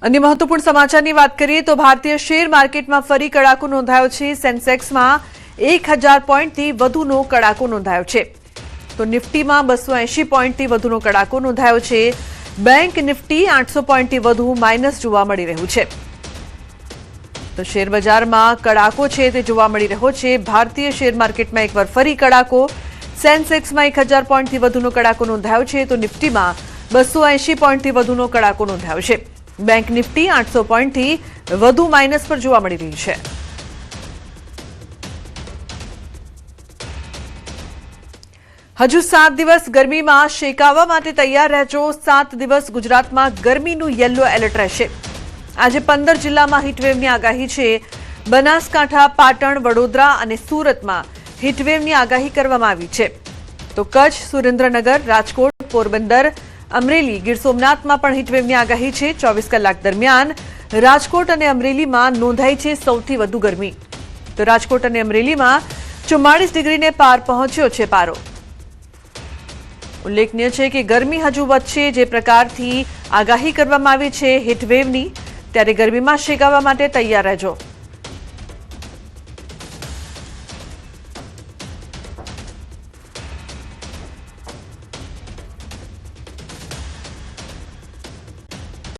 अन्य महत्वपूर्ण समाचार की बात करिए तो भारतीय शेर मार्केट में फरी कड़ाको नोंधायो छे। सेंसेक्स में 1000 पॉइंट थी वधुनो कड़ाको नोंधायो छे तो निफ्टी में 280 पॉइंट थी वधुनो कड़ाको नोंधायो छे। बैंक निफ्टी 800 पॉइंट थी वधु माइनस जोवा मळी रह्युं छे। तो शेर बजार में कड़ाको छे ते जोवा मळी रह्यो छे। भारतीय शेर मार्केट में एक बार फरी कड़ाको। सेंसेक्स में 1000 पॉइंट थी वधुनो कड़ाको नोंधायो छे तो निफ्टी में 280 पॉइंट थी वधुनो कड़ाको नोंधायो छे। बैंक निफ्टी 800 पॉइंट थी वधु माइनस पर जोवा मळी रही है। हजू 7 दिवस गरमी में शेकावा माटे तैयार रहजो। 7 दिवस गुजरात में गरमीनुं येलो एलर्ट रहेशे। आज 15 जिल्ला में हीटवेवनी आगाही छे। बनासकांठा, पाटण, वडोदरा और सूरत में हीटवेवनी आगाही करवामां आवी छे तो कच्छ, सुरेन्द्रनगर, राजकोट, पोरबंदर, अमरेली, गीर सोमनाथ में पण हीटवेवनी आगाही छे। 24 कलाक दरमियान राजकोट और अमरेली में नोंधाई छे सौथी वधु गरमी। तो राजकोट और अमरेली में 44 डिग्री ने पार पहोंच्यो छे पारो। उल्लेखनीय है कि गरमी हजू वधशे। जे प्रकारथी आगाही करवामां आवी छे हीटवेवनी, त्यारे गरमी में शेकावा माटे तैयार रहेजो।